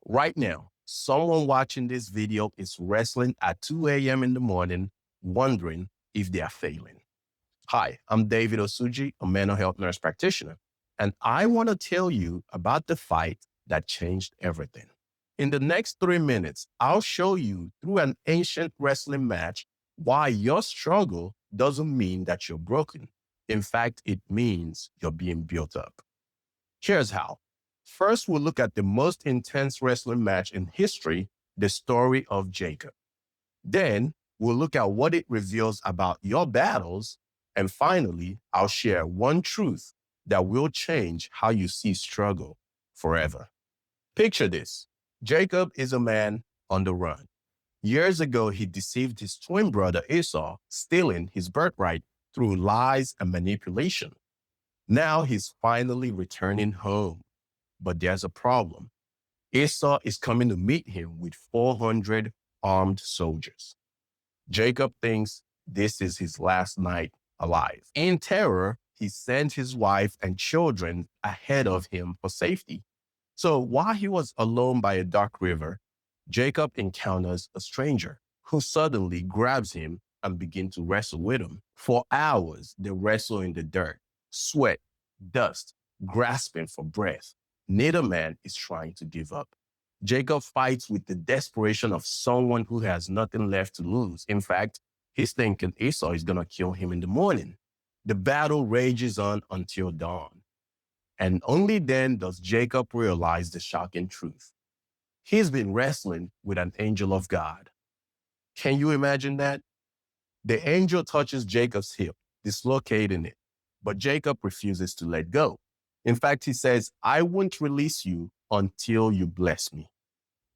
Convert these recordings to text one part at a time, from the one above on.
Right now, someone watching this video is wrestling at 2 a.m. in the morning, wondering if they are failing. Hi, I'm David Osuji, a mental health nurse practitioner, and I want to tell you about the fight that changed everything. In the next 3 minutes, I'll show you through an ancient wrestling match why your struggle doesn't mean that you're broken. In fact, it means you're being built up. Here's how. First, we'll look at the most intense wrestling match in history, the story of Jacob. Then, we'll look at what it reveals about your battles. And finally, I'll share one truth that will change how you see struggle forever. Picture this. Jacob is a man on the run. Years ago, he deceived his twin brother Esau, stealing his birthright through lies and manipulation. Now he's finally returning home. But there's a problem. Esau is coming to meet him with 400 armed soldiers. Jacob thinks this is his last night alive. In terror, he sent his wife and children ahead of him for safety. So while he was alone by a dark river, Jacob encounters a stranger who suddenly grabs him and begins to wrestle with him. For hours, they wrestle in the dirt, sweat, dust, grasping for breath. Neither man is trying to give up. Jacob fights with the desperation of someone who has nothing left to lose. In fact, he's thinking Esau is going to kill him in the morning. The battle rages on until dawn. And only then does Jacob realize the shocking truth. He's been wrestling with an angel of God. Can you imagine that? The angel touches Jacob's hip, dislocating it, but Jacob refuses to let go. In fact, he says, I won't release you until you bless me.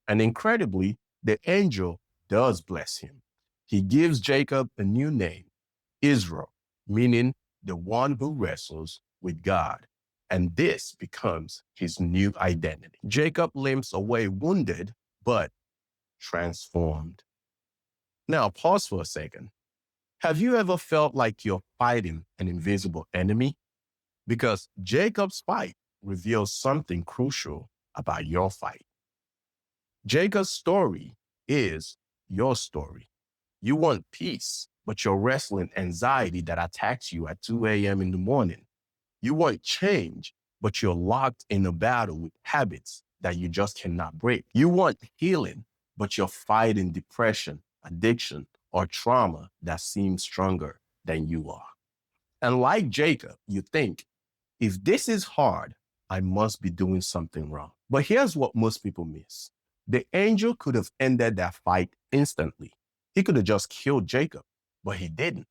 And incredibly, the angel does bless him. He gives Jacob a new name, Israel, meaning the one who wrestles with God. And this becomes his new identity. Jacob limps away wounded, but transformed. Now, pause for a second. Have you ever felt like you're fighting an invisible enemy? Because Jacob's fight reveals something crucial about your fight. Jacob's story is your story. You want peace, but you're wrestling anxiety that attacks you at 2 a.m. in the morning. You want change, but you're locked in a battle with habits that you just cannot break. You want healing, but you're fighting depression, addiction, or trauma that seems stronger than you are. And like Jacob, you think, if this is hard, I must be doing something wrong. But here's what most people miss. The angel could have ended that fight instantly. He could have just killed Jacob, but he didn't.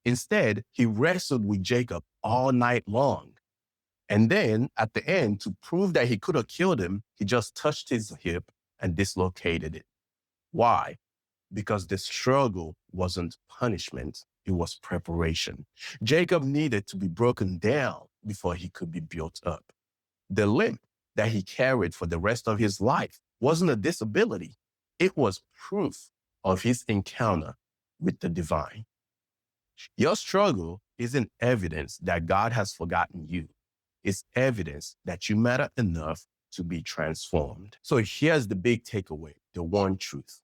Instead, he wrestled with Jacob all night long. And then at the end, to prove that he could have killed him, he just touched his hip and dislocated it. Why? Because the struggle wasn't punishment, it was preparation. Jacob needed to be broken down before he could be built up. The limp that he carried for the rest of his life wasn't a disability. It was proof of his encounter with the divine. Your struggle isn't evidence that God has forgotten you. It's evidence that you matter enough to be transformed. So here's the big takeaway, the one truth.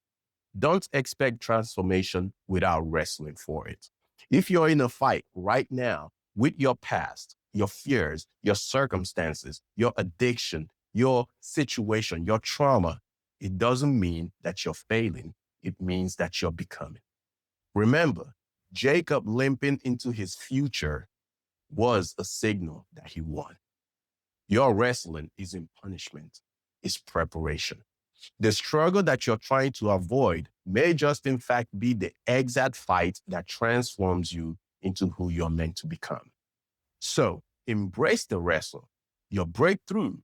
Don't expect transformation without wrestling for it. If you're in a fight right now with your past, your fears, your circumstances, your addiction, your situation, your trauma, it doesn't mean that you're failing. It means that you're becoming. Remember, Jacob limping into his future was a signal that he won. Your wrestling isn't punishment, it's preparation. The struggle that you're trying to avoid may just in fact be the exact fight that transforms you into who you're meant to become. So embrace the wrestle. Your breakthrough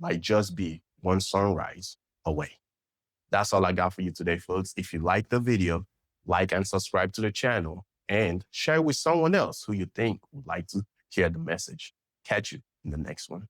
might just be one sunrise away. That's all I got for you today, folks. If you like the video, like and subscribe to the channel and share with someone else who you think would like to hear the message. Catch you in the next one.